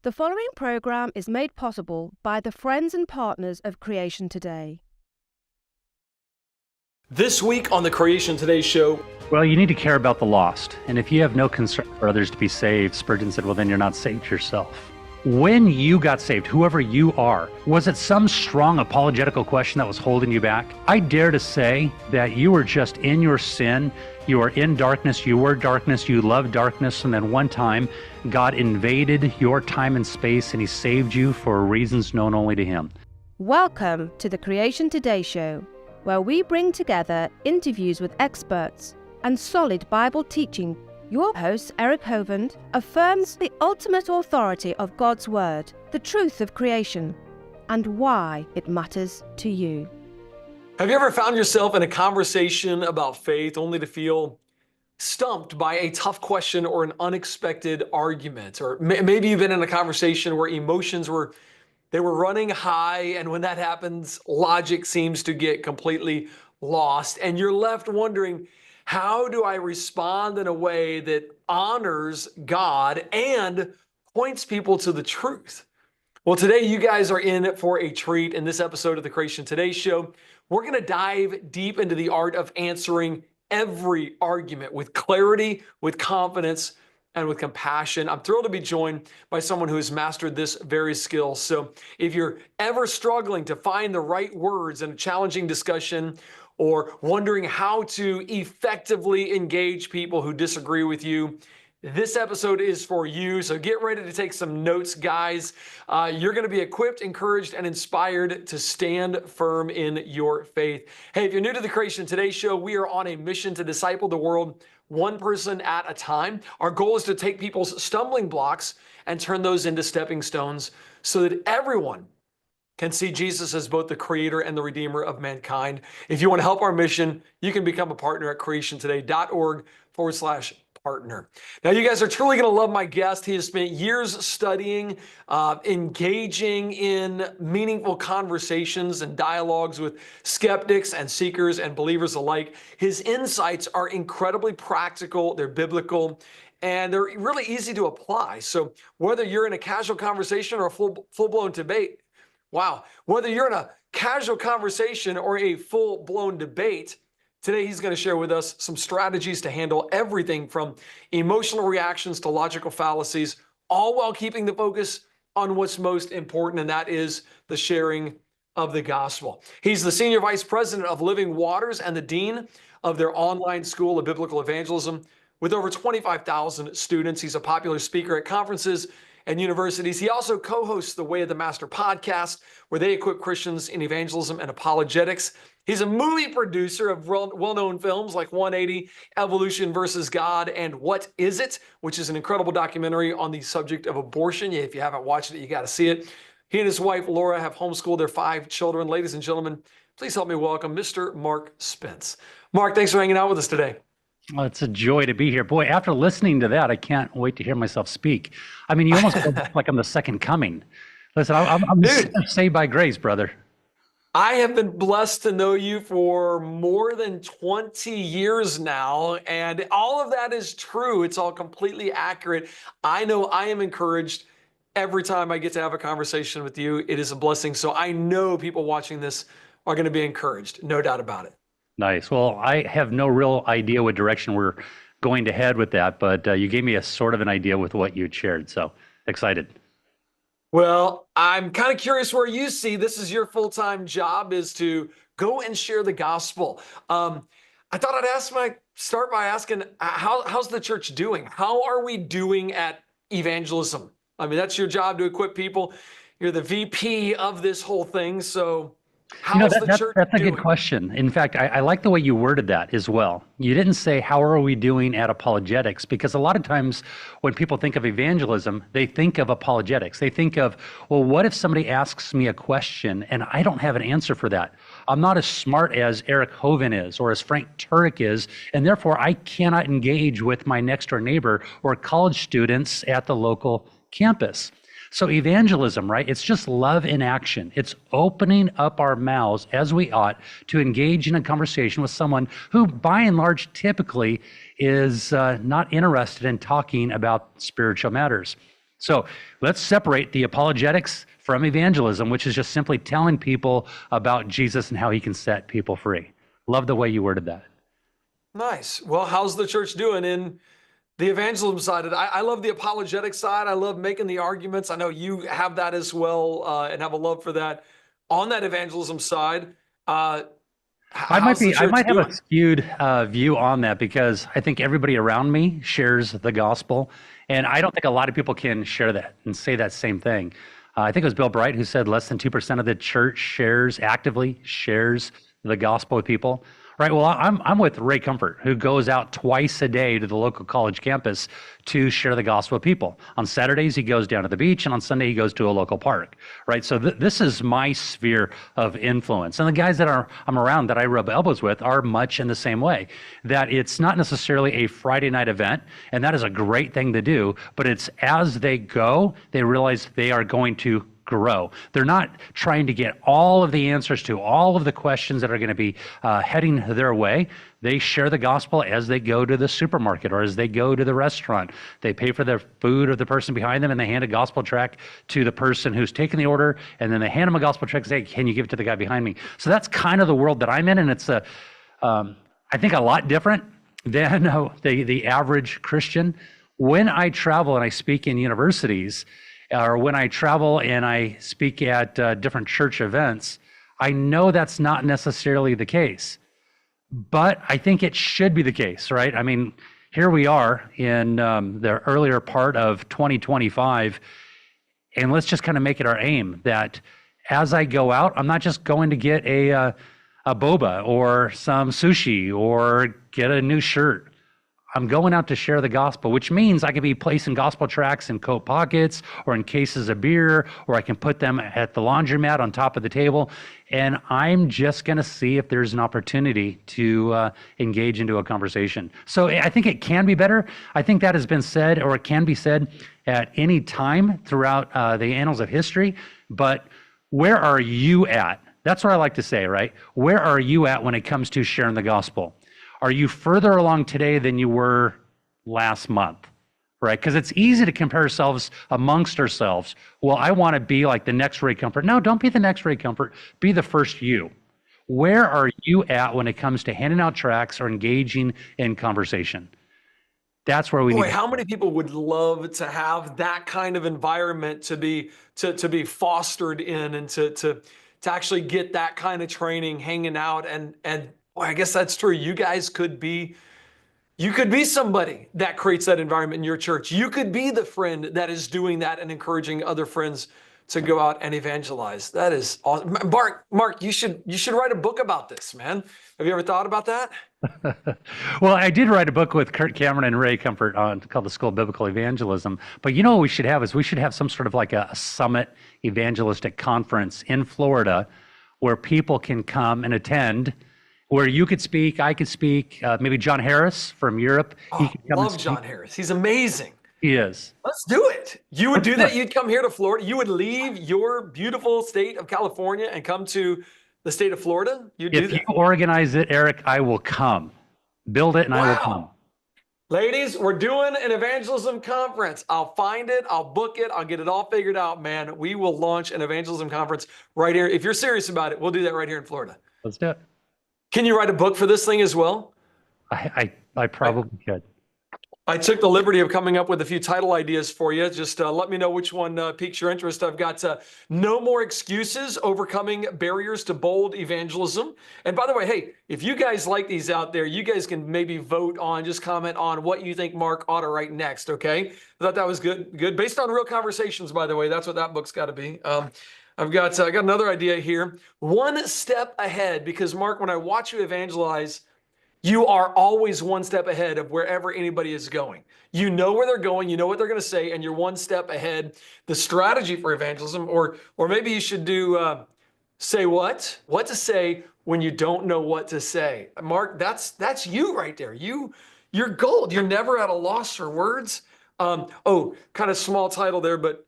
The following program is made possible by the friends and partners of Creation Today. This week on the Creation Today show. Well, you need to care about the lost. And if you have no concern for others to be saved, Spurgeon said, well, then you're not saved yourself. When you got saved, whoever you are, was it some strong apologetical question that was holding you back? I dare to say that you were just in your sin. You were in darkness. You were darkness. You loved darkness. And then one time, God invaded your time and space, and he saved you for reasons known only to him. Welcome to the Creation Today show, where we bring together interviews with experts and solid Bible teaching. Your host, Eric Hovind, affirms the ultimate authority of God's Word, the truth of creation, and why it matters to you. Have you ever found yourself in a conversation about faith only to feel stumped by a tough question or an unexpected argument? Or maybe you've been in a conversation where emotions were running high, and when that happens, logic seems to get completely lost, and you're left wondering, how do I respond in a way that honors God and points people to the truth? Well, today you guys are in for a treat. In this episode of the Creation Today show, we're going to dive deep into the art of answering every argument with clarity, with confidence, and with compassion. I'm thrilled to be joined by someone who has mastered this very skill. So if you're ever struggling to find the right words in a challenging discussion, or wondering how to effectively engage people who disagree with you, this episode is for you. So get ready to take some notes, guys. You're going to be equipped, encouraged, and inspired to stand firm in your faith. Hey, if you're new to the Creation Today show, we are on a mission to disciple the world one person at a time. Our goal is to take people's stumbling blocks and turn those into stepping stones so that everyone can see Jesus as both the creator and the redeemer of mankind. If you want to help our mission, you can become a partner at creationtoday.org/partner. Now, you guys are truly going to love my guest. He has spent years studying, engaging in meaningful conversations and dialogues with skeptics and seekers and believers alike. His insights are incredibly practical, they're biblical, and they're really easy to apply. So whether you're in a casual conversation or a full-blown debate, whether you're in a casual conversation or a full-blown debate, today he's going to share with us some strategies to handle everything from emotional reactions to logical fallacies, all while keeping the focus on what's most important, and that is the sharing of the gospel. He's the Senior Vice President of Living Waters and the Dean of their online school of biblical evangelism. With over 25,000 students, he's a popular speaker at conferences and universities. He also co-hosts the Way of the Master podcast, where they equip Christians in evangelism and apologetics. He's a movie producer of well-known films like 180, Evolution versus God, and What Is It?, which is an incredible documentary on the subject of abortion. If you haven't watched it, you got to see it. He and his wife, Laura, have homeschooled their 5 children. Ladies and gentlemen, please help me welcome Mr. Mark Spence. Mark, thanks for hanging out with us today. Well, it's a joy to be here. Boy, after listening to that, I can't wait to hear myself speak. I mean, you almost feel like I'm the second coming. Listen, I'm saved by grace, brother. I have been blessed to know you for more than 20 years now, and all of that is true. It's all completely accurate. I know I am encouraged every time I get to have a conversation with you. It is a blessing. So I know people watching this are going to be encouraged, no doubt about it. Nice. Well, I have no real idea what direction we're going to head with that, but you gave me a sort of an idea with what you shared, so excited. Well, I'm kind of curious where you see this is your full-time job, is to go and share the gospel. I thought I'd start by asking, how's the church doing? How are we doing at evangelism? I mean, that's your job, to equip people. You're the VP of this whole thing, so how's the church doing? That's a good question. In fact, I like the way you worded that as well. You didn't say, how are we doing at apologetics? Because a lot of times when people think of evangelism, they think of apologetics. They think of, well, what if somebody asks me a question and I don't have an answer for that? I'm not as smart as Eric Hovind is or as Frank Turek is, and therefore I cannot engage with my next door neighbor or college students at the local campus. So evangelism, right? It's just love in action. It's opening up our mouths as we ought to engage in a conversation with someone who, by and large, typically is not interested in talking about spiritual matters. So let's separate the apologetics from evangelism, which is just simply telling people about Jesus and how he can set people free. Love the way you worded that. Nice. Well, how's the church doing in the evangelism side? I love the apologetic side. I love making the arguments. I know you have that as well, and have a love for that. On that evangelism side, how's the I church might have doing? a skewed view on that because I think everybody around me shares the gospel, and I don't think a lot of people can share that and say that same thing. I think it was Bill Bright who said less than 2% of the church actively shares the gospel with people. Right. Well, I'm with Ray Comfort, who goes out twice a day to the local college campus to share the gospel with people. On Saturdays, he goes down to the beach, and on Sunday, he goes to a local park. Right. So this is my sphere of influence. And the guys that I'm around that I rub elbows with are much in the same way, that it's not necessarily a Friday night event, and that is a great thing to do, but it's as they go, they realize they are going to grow. They're not trying to get all of the answers to all of the questions that are going to be heading their way. They share the gospel as they go to the supermarket or as they go to the restaurant. They pay for the food of the person behind them, and they hand a gospel tract to the person who's taking the order, and then they hand them a gospel tract and say, can you give it to the guy behind me? So that's kind of the world that I'm in, and it's I think a lot different than the average Christian. When I travel and I speak in universities, or when I travel and I speak at different church events, I know that's not necessarily the case, but I think it should be the case, right? I mean, here we are in the earlier part of 2025, and let's just kind of make it our aim that as I go out, I'm not just going to get a boba or some sushi or get a new shirt. I'm going out to share the gospel, which means I can be placing gospel tracts in coat pockets or in cases of beer, or I can put them at the laundromat on top of the table. And I'm just going to see if there's an opportunity to engage into a conversation. So I think it can be better. I think that has been said, or it can be said at any time throughout the annals of history. But where are you at? That's what I like to say, right? Where are you at when it comes to sharing the gospel? Are you further along today than you were last month, right? Because it's easy to compare ourselves amongst ourselves. Well, I want to be like the next Ray Comfort. No, don't be the next Ray Comfort. Be the first you. Where are you at when it comes to handing out tracts or engaging in conversation? That's where we need. Boy, how many people would love to have that kind of environment to be fostered in, and to actually get that kind of training, hanging out, and boy, I guess that's true. You guys could be somebody that creates that environment in your church. You could be the friend that is doing that and encouraging other friends to go out and evangelize. That is awesome. Mark, you should write a book about this, man. Have you ever thought about that? Well, I did write a book with Kurt Cameron and Ray Comfort called The School of Biblical Evangelism. But you know what we should have is we should have some sort of like a summit evangelistic conference in Florida where people can come and attend, where you could speak, I could speak, maybe John Harris from Europe. Oh, love John Harris. He's amazing. He is. Let's do it. You would do that. You'd come here to Florida. You would leave your beautiful state of California and come to the state of Florida. You'd do that. If you organize it, Eric, I will come. Build it and I will come. Ladies, we're doing an evangelism conference. I'll find it. I'll book it. I'll get it all figured out, man. We will launch an evangelism conference right here. If you're serious about it, we'll do that right here in Florida. Let's do it. Can you write a book for this thing as well? I probably could. I took the liberty of coming up with a few title ideas for you. Just let me know which one piques your interest. I've got No More Excuses, Overcoming Barriers to Bold Evangelism. And by the way, hey, if you guys like these out there, you guys can maybe vote on, just comment on what you think Mark ought to write next, okay? I thought that was good. Based on real conversations, by the way. That's what that book's got to be. I got another idea here. One step ahead, because Mark, when I watch you evangelize, you are always one step ahead of wherever anybody is going. You know where they're going, you know what they're going to say, and you're one step ahead. The strategy for evangelism, or maybe you should do say what to say when you don't know what to say. Mark, that's you right there. You're gold. You're never at a loss for words. Kind of small title there, but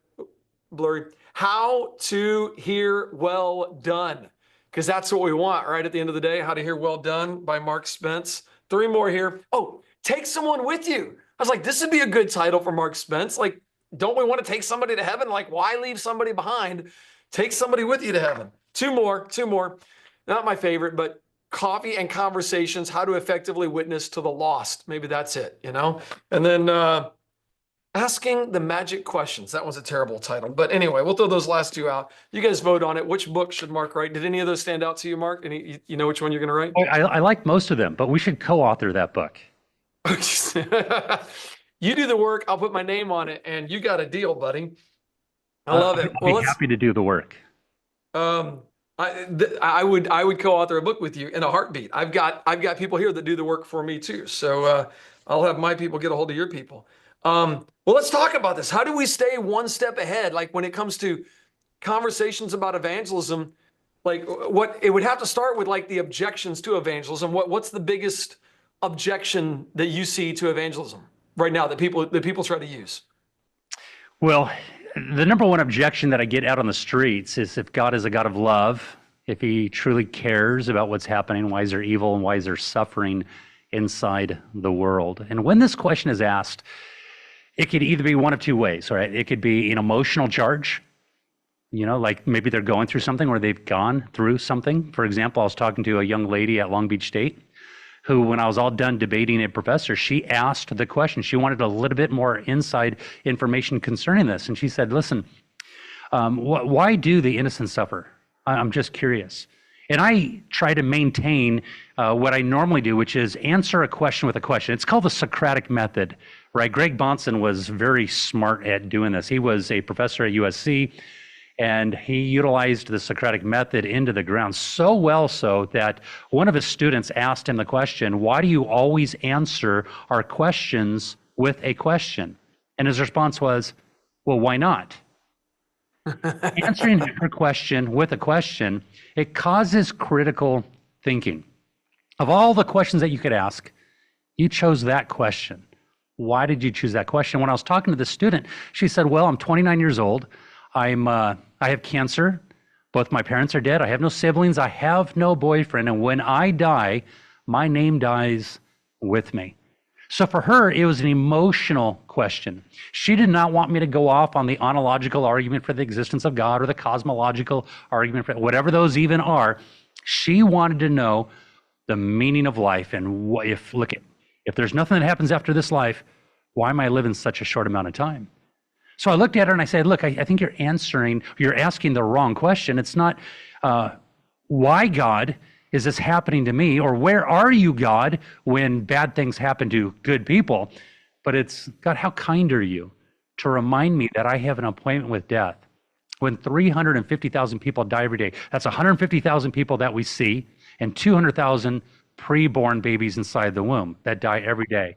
blurry. How to Hear Well Done. Because that's what we want, right? At the end of the day, How to Hear Well Done by Mark Spence. 3 more here. Oh, take someone with you. I was like, this would be a good title for Mark Spence. Like, don't we want to take somebody to heaven? Like, why leave somebody behind? Take somebody with you to heaven. Two more. Not my favorite, but coffee and conversations, how to effectively witness to the lost. Maybe that's it, And then asking the magic questions. That one's a terrible title. But anyway, we'll throw those last two out. You guys vote on it. Which book should Mark write? Did any of those stand out to you, Mark? You know which one you're going to write? I like most of them, but we should co-author that book. You do the work. I'll put my name on it, and you got a deal, buddy. I love it. I'd be happy to do the work. I would co-author a book with you in a heartbeat. I've got people here that do the work for me too. So I'll have my people get a hold of your people. Well, let's talk about this. How do we stay one step ahead? Like when it comes to conversations about evangelism, like what it would have to start with, like the objections to evangelism. What's the biggest objection that you see to evangelism right now that people try to use? Well, the number one objection that I get out on the streets is if God is a God of love, if he truly cares about what's happening, why is there evil and why is there suffering inside the world? And when this question is asked, it could either be one of two ways, right? It could be an emotional charge, like maybe they're going through something or they've gone through something. For example, I was talking to a young lady at Long Beach State who, when I was all done debating a professor, she asked the question. She wanted a little bit more inside information concerning this. And she said, listen, why do the innocent suffer? I'm just curious. And I try to maintain what I normally do, which is answer a question with a question. It's called the Socratic method, right? Greg Bahnsen was very smart at doing this. He was a professor at USC, and he utilized the Socratic method into the ground so well so that one of his students asked him the question, why do you always answer our questions with a question? And his response was, well, why not? Answering her question with a question, it causes critical thinking. Of all the questions that you could ask, you chose that question. Why did you choose that question? When I was talking to the student, she said, well, I'm 29 years old. I have cancer. Both my parents are dead. I have no siblings. I have no boyfriend. And when I die, my name dies with me. So for her, it was an emotional question. She did not want me to go off on the ontological argument for the existence of God or the cosmological argument for whatever those even are. She wanted to know the meaning of life and if there's nothing that happens after this life, why am I living such a short amount of time? So I looked at her and I said, look, I think you're asking the wrong question. It's not why, God, is this happening to me? Or where are you, God, when bad things happen to good people? But it's, God, how kind are you to remind me that I have an appointment with death? When 350,000 people die every day, that's 150,000 people that we see and 200,000 preborn babies inside the womb that die every day.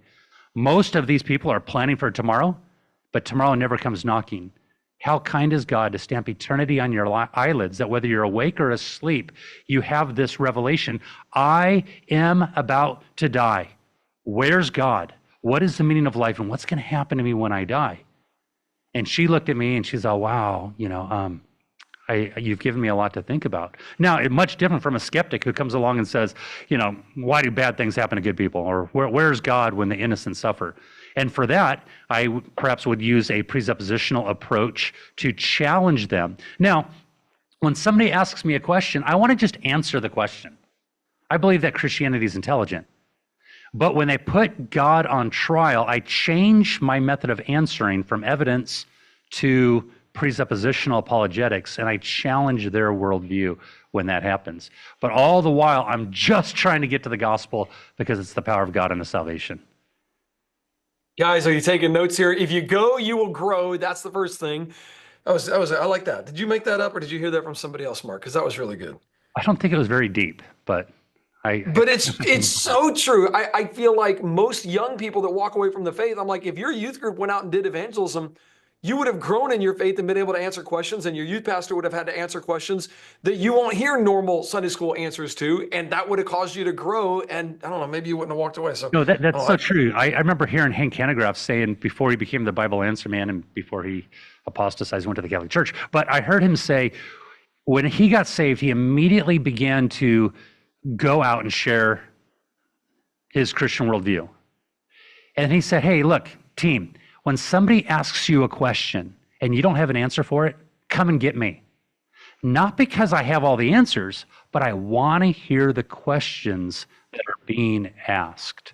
Most of these people are planning for tomorrow, but tomorrow never comes knocking. How kind is God to stamp eternity on your eyelids, that whether you're awake or asleep, you have this revelation. I am about to die. Where's God? What is the meaning of life? And what's going to happen to me when I die? And she looked at me and she's all, wow, you've given me a lot to think about. Now, it's much different from a skeptic who comes along and says, why do bad things happen to good people? Or where's God when the innocent suffer? And for that, I perhaps would use a presuppositional approach to challenge them. Now, when somebody asks me a question, I want to just answer the question. I believe that Christianity is intelligent. But when they put God on trial, I change my method of answering from evidence to presuppositional apologetics, and I challenge their worldview when that happens. But all the while, I'm just trying to get to the gospel because it's the power of God unto salvation. Guys, are you taking notes here? If you go, you will grow. That's the first thing. I like that. Did you make that up or did you hear that from somebody else, Mark? Because that was really good. I don't think it was very deep, but it's so true. I feel like most young people that walk away from the faith, I'm like, if your youth group went out and did evangelism, you would have grown in your faith and been able to answer questions, and your youth pastor would have had to answer questions that you won't hear normal Sunday school answers to, and that would have caused you to grow, and I don't know, maybe you wouldn't have walked away. So no, that's so true. I remember hearing Hank Hanegraaff saying before he became the Bible Answer Man and before he apostatized, went to the Catholic Church, but I heard him say when he got saved, he immediately began to go out and share his Christian worldview. And he said, hey, look, team, when somebody asks you a question and you don't have an answer for it, come and get me. Not because I have all the answers, but I want to hear the questions that are being asked.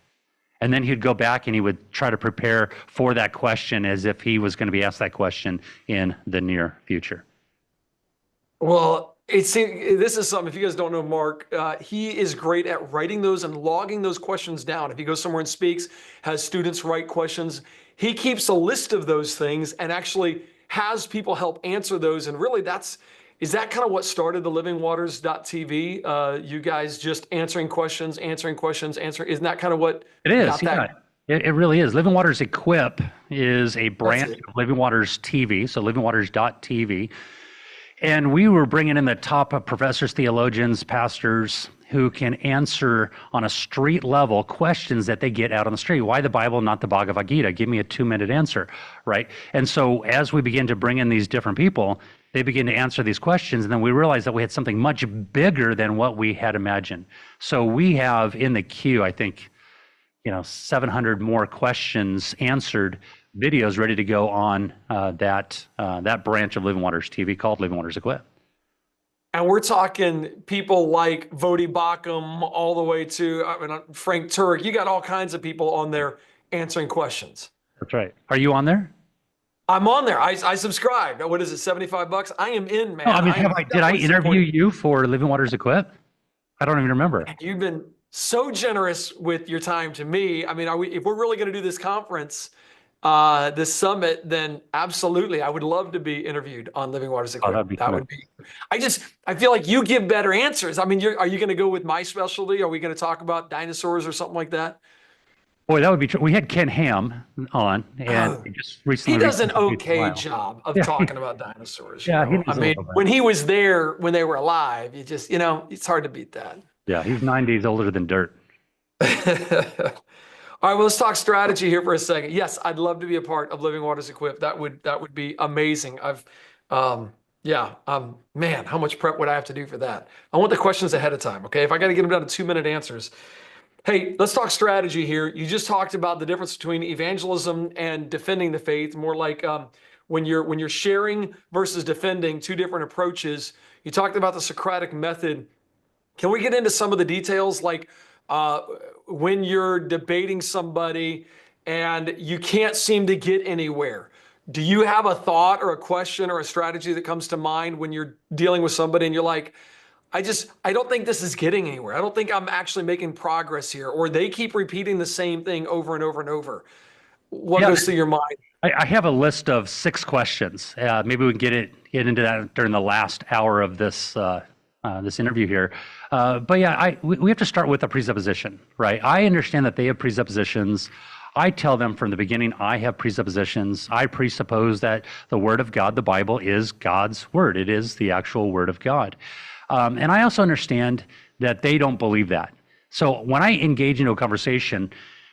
And then he'd go back and he would try to prepare for that question as if he was going to be asked that question in the near future. Well, this is something, if you guys don't know Mark, he is great at writing those and logging those questions down. If he goes somewhere and speaks, has students write questions, he keeps a list of those things and actually has people help answer those. And really is that kind of what started the livingwaters.tv? You guys just answering questions, isn't that kind of what it is? Yeah, it really is. Living Waters Equip is a branch of Living Waters TV, so livingwaters.tv. And we were bringing in the top professors, theologians, pastors who can answer on a street level questions that they get out on the street. Why the Bible, not the Bhagavad Gita? Give me a 2-minute answer, right? And so as we begin to bring in these different people, they begin to answer these questions, and then we realized that we had something much bigger than what we had imagined. So we have in the queue, I think, 700 more questions answered, videos ready to go on that branch of Living Waters TV called Living Waters Equip. And we're talking people like Vodi Bakum all the way to Frank Turek. You got all kinds of people on there answering questions. That's right. Are you on there? I'm on there. I subscribe. What is it, $75? I am in, man. No, I mean, did I interview you for Living Waters Equip? I don't even remember. You've been so generous with your time to me. I mean, if we're really going to do this conference, this summit, then absolutely, I would love to be interviewed on Living Waters Equip. That would be. I feel like you give better answers. I mean, are you going to go with my specialty? Are we going to talk about dinosaurs or something like that? Boy, that would be true. We had Ken Ham on, and he just recently. He does an okay job of talking about dinosaurs. Yeah, I mean, when he was there, when they were alive, it's hard to beat that. Yeah, he's 9 days older than dirt. All right, well, let's talk strategy here for a second. Yes, I'd love to be a part of Living Waters Equip. That would be amazing. Man, how much prep would I have to do for that? I want the questions ahead of time, okay? If I got to get them down to 2-minute answers. Hey, let's talk strategy here. You just talked about the difference between evangelism and defending the faith, more like when you're sharing versus defending, two different approaches. You talked about the Socratic method. Can we get into some of the details, like when you're debating somebody and you can't seem to get anywhere? Do you have a thought or a question or a strategy that comes to mind when you're dealing with somebody and you're like, I don't think this is getting anywhere. I don't think I'm actually making progress here. Or they keep repeating the same thing over and over and over. What goes through your mind? I have a list of 6 questions. Maybe we can get into that during the last hour of this interview here. But yeah, we have to start with a presupposition, right? I understand that they have presuppositions. I tell them from the beginning, I have presuppositions. I presuppose that the Word of God, the Bible, is God's Word. It is the actual Word of God. And I also understand that they don't believe that. So when I engage into a conversation,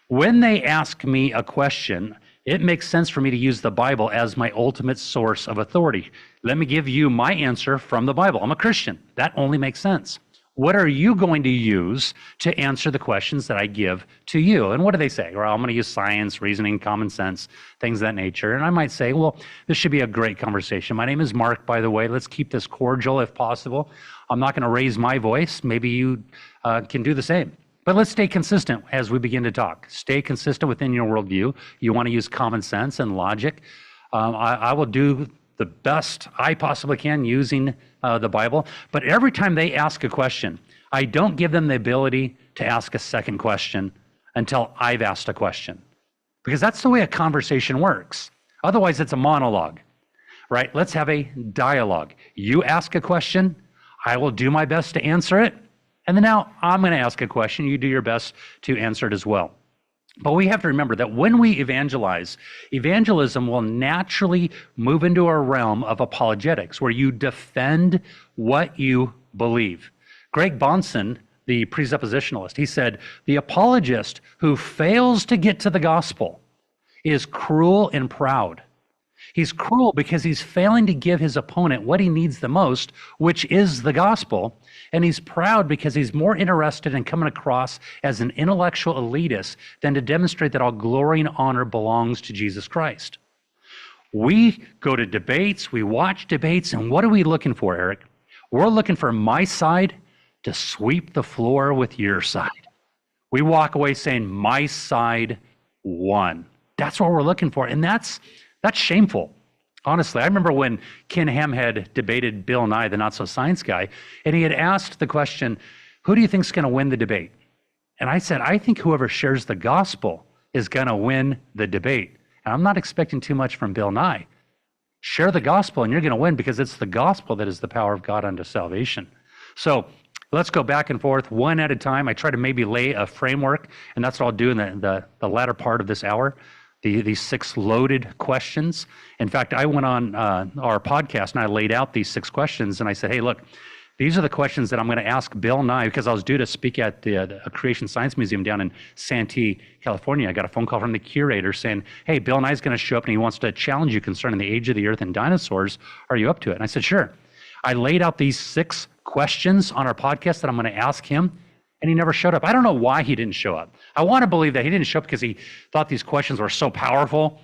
when they ask me a question, it makes sense for me to use the Bible as my ultimate source of authority. Let me give you my answer from the Bible. I'm a Christian. That only makes sense. What are you going to use to answer the questions that I give to you? And what do they say? Well, I'm going to use science, reasoning, common sense, things of that nature. And I might say, well, this should be a great conversation. My name is Mark, by the way. Let's keep this cordial if possible. I'm not going to raise my voice. Maybe you can do the same. But let's stay consistent as we begin to talk. Stay consistent within your worldview. You want to use common sense and logic. I will do the best I possibly can using the Bible. But every time they ask a question, I don't give them the ability to ask a second question until I've asked a question. Because that's the way a conversation works. Otherwise, it's a monologue, right? Let's have a dialogue. You ask a question, I will do my best to answer it. And then now I'm going to ask a question. You do your best to answer it as well. But we have to remember that when we evangelize, evangelism will naturally move into a realm of apologetics, where you defend what you believe. Greg Bahnsen, the presuppositionalist, he said, the apologist who fails to get to the gospel is cruel and proud. He's cruel because he's failing to give his opponent what he needs the most, which is the gospel. And he's proud because he's more interested in coming across as an intellectual elitist than to demonstrate that all glory and honor belongs to Jesus Christ. We go to debates, we watch debates, and what are we looking for, Eric? We're looking for my side to sweep the floor with your side. We walk away saying, my side won. That's what we're looking for. And that's shameful. Honestly, I remember when Ken Ham had debated Bill Nye, the not-so-science guy, and he had asked the question, who do you think is going to win the debate? And I said, I think whoever shares the gospel is going to win the debate. And I'm not expecting too much from Bill Nye. Share the gospel and you're going to win, because it's the gospel that is the power of God unto salvation. So let's go back and forth one at a time. I try to maybe lay a framework, and that's what I'll do in the latter part of this hour. These 6 loaded questions. In fact, I went on our podcast and I laid out these 6 questions, and I said, hey, look, these are the questions that I'm going to ask Bill Nye, because I was due to speak at the Creation Science Museum down in Santee, California. I got a phone call from the curator saying, hey, Bill Nye's going to show up and he wants to challenge you concerning the age of the earth and dinosaurs. Are you up to it? And I said, sure. I laid out these 6 questions on our podcast that I'm going to ask him, and he never showed up. I don't know why he didn't show up. I want to believe that he didn't show up because he thought these questions were so powerful,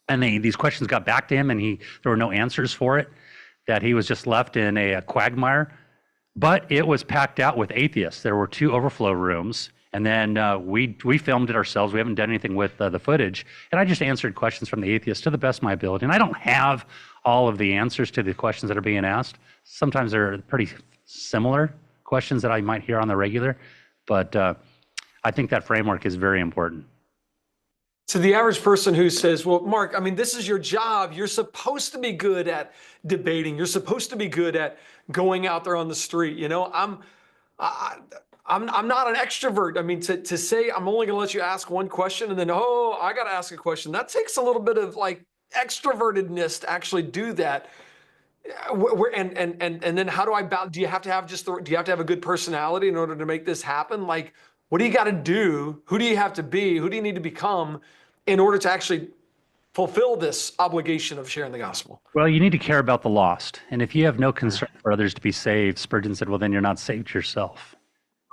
and these questions got back to him, and there were no answers for it, that he was just left in a quagmire. But it was packed out with atheists. There were 2 overflow rooms, and then we filmed it ourselves. We haven't done anything with the footage, and I just answered questions from the atheists to the best of my ability. And I don't have all of the answers to the questions that are being asked. Sometimes they're pretty similar questions that I might hear on the regular, but I think that framework is very important. To the average person who says, well, Mark, I mean, this is your job. You're supposed to be good at debating. You're supposed to be good at going out there on the street. You know, I'm not an extrovert. I mean, to say I'm only going to let you ask one question and then, oh, I got to ask a question. That takes a little bit of like extrovertedness to actually do that. And then how do I balance? Do you have to have do you have to have a good personality in order to make this happen? Like, what do you got to do? Who do you have to be? Who do you need to become in order to actually fulfill this obligation of sharing the gospel? Well, you need to care about the lost. And if you have no concern for others to be saved, Spurgeon said, well, then you're not saved yourself.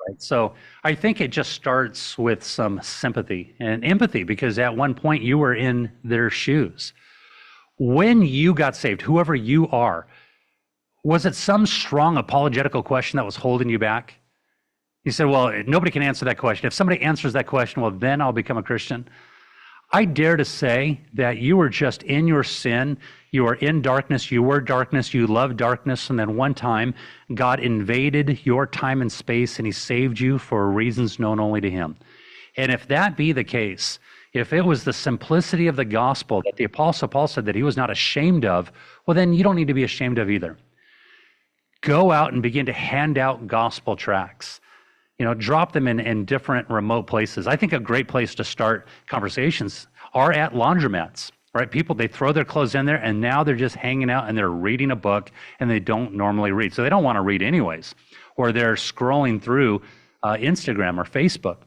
Right? So I think it just starts with some sympathy and empathy, because at one point you were in their shoes. When you got saved, whoever you are, was it some strong apologetical question that was holding you back? You said, well, nobody can answer that question. If somebody answers that question, well, then I'll become a Christian. I dare to say that you were just in your sin. You were in darkness. You were darkness. You loved darkness. And then one time, God invaded your time and space, and he saved you for reasons known only to him. And if that be the case, if it was the simplicity of the gospel that the Apostle Paul said that he was not ashamed of, well, then you don't need to be ashamed of either. Go out and begin to hand out gospel tracts. You know, drop them in different remote places. I think a great place to start conversations are at laundromats, right? People, they throw their clothes in there, and now they're just hanging out and they're reading a book, and they don't normally read. So they don't want to read anyways. Or they're scrolling through Instagram or Facebook.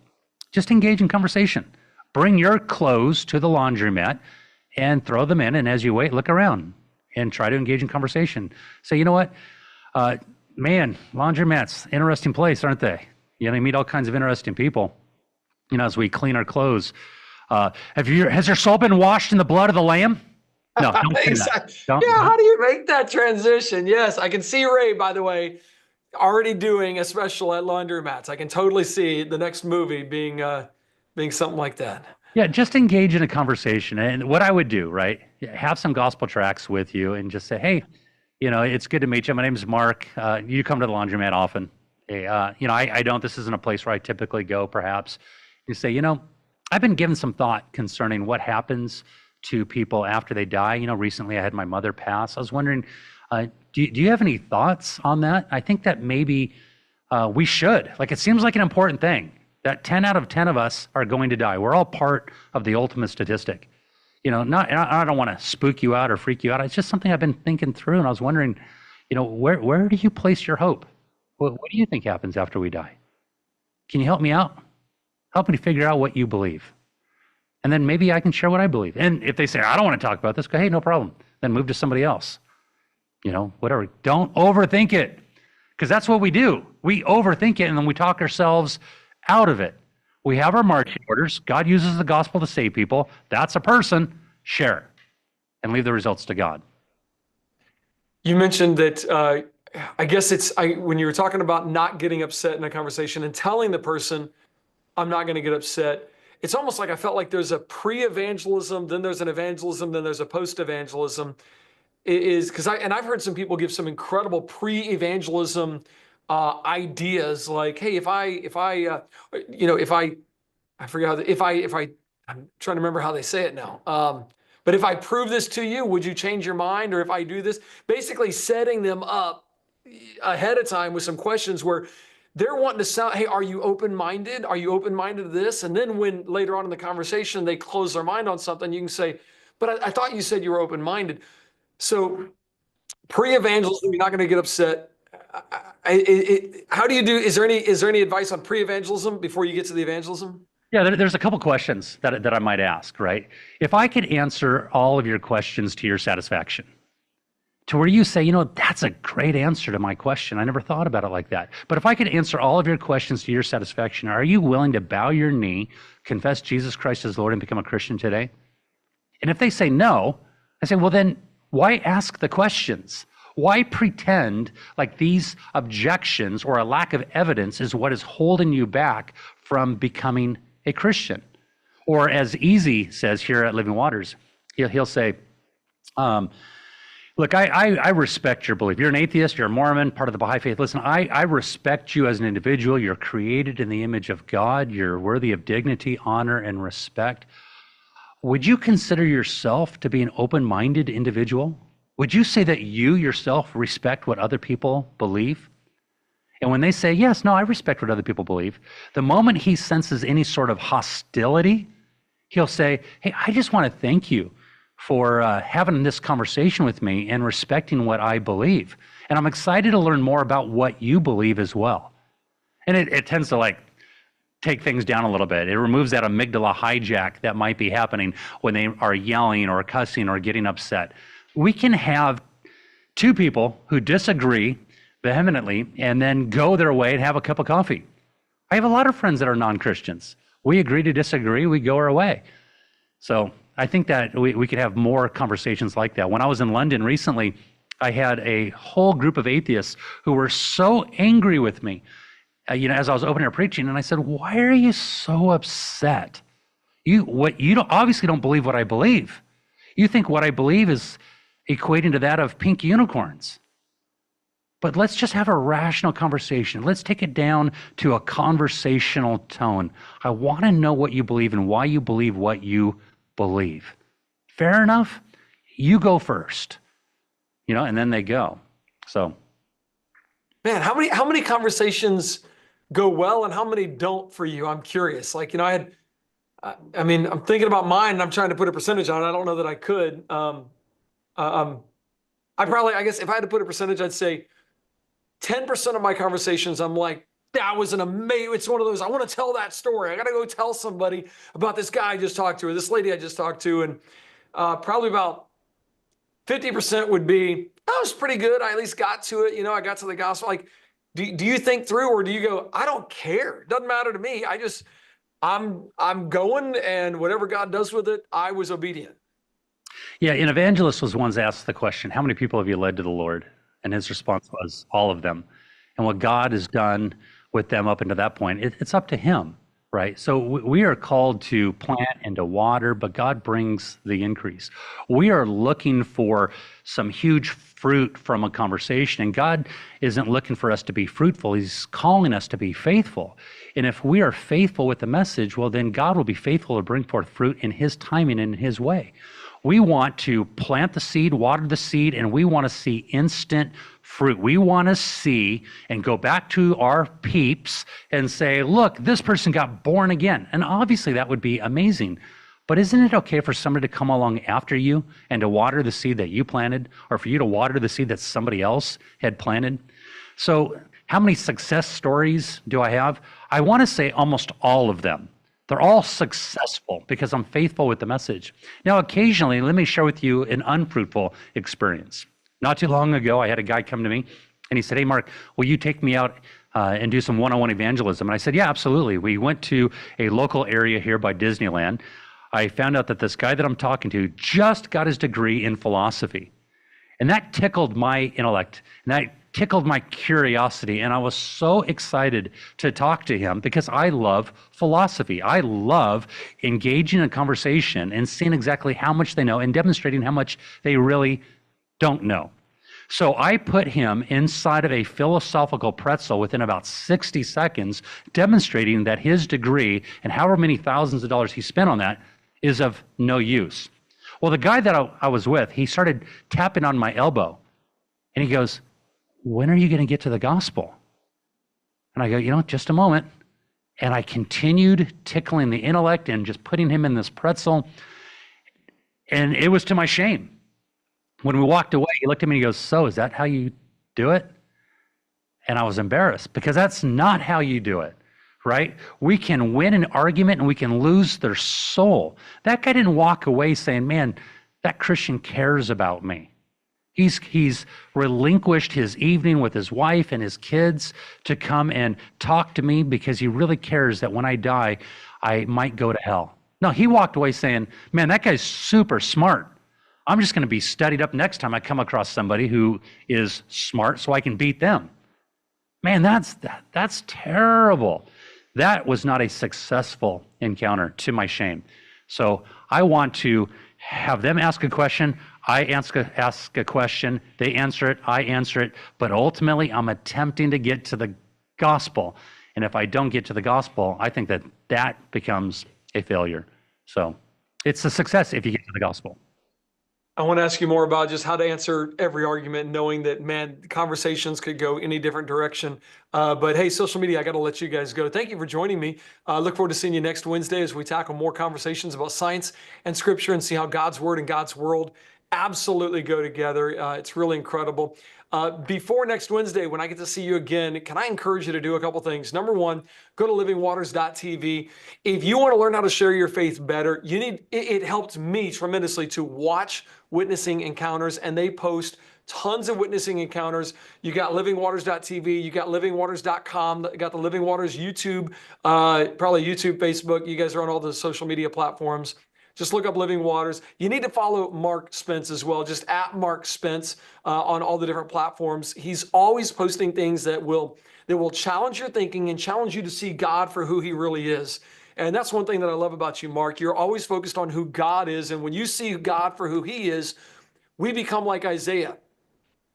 Just engage in conversation. Bring your clothes to the laundromat and throw them in, and as you wait, look around and try to engage in conversation. Say, you know what? Man, laundromats, interesting place, aren't they? You know, you meet all kinds of interesting people, you know, as we clean our clothes. Has your soul been washed in the blood of the Lamb? No, don't say Exactly. that. How do you make that transition? Yes, I can see Ray, by the way, already doing a special at laundromats. I can totally see the next movie being something like that. Yeah, just engage in a conversation. And what I would do, right, have some gospel tracts with you and just say, hey, you know, it's good to meet you. My name is Mark. You come to the laundromat often. Hey, you know, I don't. This isn't a place where I typically go, perhaps. You say, you know, I've been given some thought concerning what happens to people after they die. You know, recently I had my mother pass. I was wondering, do you have any thoughts on that? I think that maybe we should. Like, it seems like an important thing that 10 out of 10 of us are going to die. We're all part of the ultimate statistic. You know, I don't want to spook you out or freak you out. It's just something I've been thinking through, and I was wondering, you know, where do you place your hope? What do you think happens after we die? Can you help me out? Help me figure out what you believe. And then maybe I can share what I believe. And if they say, I don't want to talk about this, go, hey, no problem. Then move to somebody else. Whatever. Don't overthink it, because that's what we do. We overthink it, and then we talk ourselves out of it. We have our marching orders. God uses the gospel to save people. That's a person. Share it and leave the results to God. You mentioned that, I guess when you were talking about not getting upset in a conversation and telling the person, I'm not going to get upset, it's almost like I felt like there's a pre-evangelism, then there's an evangelism, then there's a post-evangelism. I've heard some people give some incredible pre-evangelism ideas, like, hey, I'm trying to remember how they say it now. But if I prove this to you, would you change your mind? Or if I do this, basically setting them up ahead of time with some questions where they're wanting to sound, hey, are you open-minded? Are you open-minded to this? And then when later on in the conversation, they close their mind on something, you can say, but I thought you said you were open-minded. So pre-evangelism, you're not going to get upset. How do you do, is there any advice on pre-evangelism before you get to the evangelism? Yeah, there's a couple questions that I might ask, right? If I could answer all of your questions to your satisfaction, to where you say, that's a great answer to my question. I never thought about it like that. But if I could answer all of your questions to your satisfaction, are you willing to bow your knee, confess Jesus Christ as Lord, and become a Christian today? And if they say no, I say, well, then why ask the questions? Why pretend like these objections or a lack of evidence is what is holding you back from becoming a Christian? Or as Easy says here at Living Waters, he'll say, look, I respect your belief. You're an atheist, you're a Mormon, part of the Baha'i faith. Listen, I respect you as an individual. You're created in the image of God. You're worthy of dignity, honor, and respect. Would you consider yourself to be an open-minded individual? Would you say that you yourself respect what other people believe? And when they say, yes, no, I respect what other people believe, the moment he senses any sort of hostility, he'll say, hey, I just want to thank you for having this conversation with me and respecting what I believe. And I'm excited to learn more about what you believe as well. And it tends to take things down a little bit. It removes that amygdala hijack that might be happening when they are yelling or cussing or getting upset. We can have two people who disagree vehemently and then go their way and have a cup of coffee. I have a lot of friends that are non-Christians. We agree to disagree, we go our way. So I think that we could have more conversations like that. When I was in London recently, I had a whole group of atheists who were so angry with me, as I was opening up preaching, and I said, why are you so upset? You obviously don't believe what I believe. You think what I believe is equating to that of pink unicorns. But let's just have a rational conversation. Let's take it down to a conversational tone. I want to know what you believe and why you believe what you believe. Fair enough? You go first. And then they go. So, man, how many conversations go well and how many don't for you? I'm curious. I'm thinking about mine and I'm trying to put a percentage on it. I don't know that I could. I guess if I had to put a percentage, I'd say 10% of my conversations, I'm like, that was an amazing, it's one of those, I want to tell that story. I got to go tell somebody about this guy I just talked to or this lady I just talked to. And probably about 50% would be, that was pretty good. I at least got to it. I got to the gospel. Do you think through or do you go, I don't care. It doesn't matter to me. I'm going and whatever God does with it, I was obedient. Yeah, an evangelist was once asked the question, how many people have you led to the Lord? And his response was, all of them. And what God has done with them up until that point, it's up to him, right? So we are called to plant and to water, but God brings the increase. We are looking for some huge fruit from a conversation, and God isn't looking for us to be fruitful. He's calling us to be faithful. And if we are faithful with the message, well, then God will be faithful to bring forth fruit in his timing and in his way. We want to plant the seed, water the seed, and we want to see instant fruit. We want to see and go back to our peeps and say, look, this person got born again. And obviously that would be amazing. But isn't it okay for somebody to come along after you and to water the seed that you planted, or for you to water the seed that somebody else had planted? So how many success stories do I have? I want to say almost all of them. They're all successful because I'm faithful with the message. Now, occasionally, let me share with you an unfruitful experience. Not too long ago, I had a guy come to me and he said, "Hey, Mark, will you take me out and do some one-on-one evangelism?" And I said, "Yeah, absolutely." We went to a local area here by Disneyland. I found out that this guy that I'm talking to just got his degree in philosophy. And that tickled my intellect, and that tickled my curiosity. And I was so excited to talk to him because I love philosophy. I love engaging in a conversation and seeing exactly how much they know and demonstrating how much they really don't know. So I put him inside of a philosophical pretzel within about 60 seconds, demonstrating that his degree and however many thousands of dollars he spent on that is of no use. Well, the guy that I was with, he started tapping on my elbow and he goes, "When are you going to get to the gospel?" And I go, "Just a moment." And I continued tickling the intellect and just putting him in this pretzel. And it was to my shame. When we walked away, he looked at me and he goes, "So is that how you do it?" And I was embarrassed because that's not how you do it. Right? We can win an argument and we can lose their soul. That guy didn't walk away saying, "Man, that Christian cares about me." He's relinquished his evening with his wife and his kids to come and talk to me because he really cares that when I die, I might go to hell. No, he walked away saying, "Man, that guy's super smart. I'm just going to be studied up next time I come across somebody who is smart so I can beat them." Man, that's terrible. That was not a successful encounter, to my shame. So I want to have them ask a question, I ask a question, they answer it, I answer it, but ultimately I'm attempting to get to the gospel. And if I don't get to the gospel, I think that becomes a failure. So it's a success if you get to the gospel. I want to ask you more about just how to answer every argument, knowing that, man, conversations could go any different direction. But hey, social media, I got to let you guys go. Thank you for joining me. Look forward to seeing you next Wednesday as we tackle more conversations about science and scripture and see how God's word and God's world absolutely go together. It's really incredible. Before next Wednesday, when I get to see you again, can I encourage you to do a couple things? Number one, go to livingwaters.tv. If you want to learn how to share your faith better, it helped me tremendously to watch witnessing encounters, and they post tons of witnessing encounters. You got livingwaters.tv, you got livingwaters.com, you got the Living Waters YouTube, probably YouTube, Facebook. You guys are on all the social media platforms. Just look up Living Waters. You need to follow Mark Spence as well, just at Mark Spence on all the different platforms. He's always posting things that will challenge your thinking and challenge you to see God for who he really is. And that's one thing that I love about you, Mark. You're always focused on who God is. And when you see God for who he is, we become like Isaiah.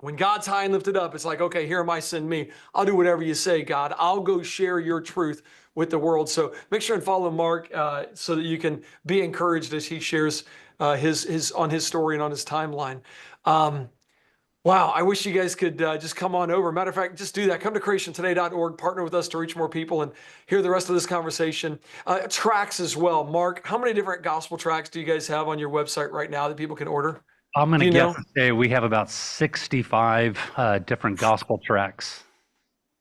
When God's high and lifted up, it's like, okay, here am I, send me. I'll do whatever you say, God. I'll go share your truth with the world. So make sure and follow Mark so that you can be encouraged as he shares his on his story and on his timeline. Wow, I wish you guys could just come on over. Matter of fact, just do that. Come to creationtoday.org, partner with us to reach more people and hear the rest of this conversation. Tracks as well. Mark, how many different gospel tracks do you guys have on your website right now that people can order? I'm going to guess and say we have about 65 different gospel tracks.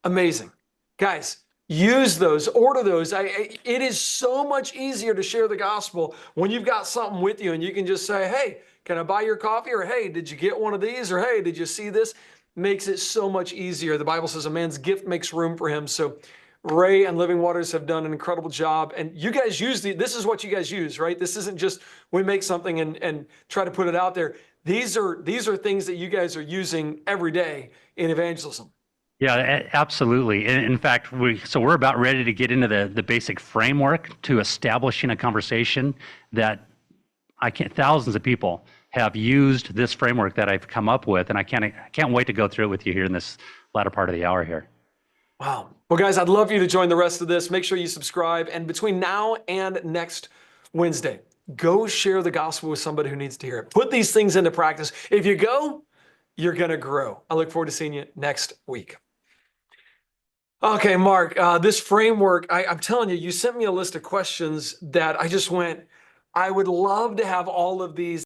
Amazing. Guys, use those, order those. It is so much easier to share the gospel when you've got something with you and you can just say, "Hey, can I buy your coffee?" Or, "Hey, did you get one of these?" Or, "Hey, did you see this?" Makes it so much easier. The Bible says a man's gift makes room for him. So Ray and Living Waters have done an incredible job. And you guys use this is what you guys use, right? This isn't just we make something and try to put it out there. These are things that you guys are using every day in evangelism. Yeah, absolutely. In fact, we're about ready to get into the basic framework to establishing a conversation that thousands of people have used this framework that I've come up with, and I can't wait to go through it with you here in this latter part of the hour here. Wow. Well, guys, I'd love you to join the rest of this. Make sure you subscribe. And between now and next Wednesday, go share the gospel with somebody who needs to hear it. Put these things into practice. If you go, you're going to grow. I look forward to seeing you next week. Okay, Mark, this framework, I'm telling you, you sent me a list of questions that I just went, I would love to have all of these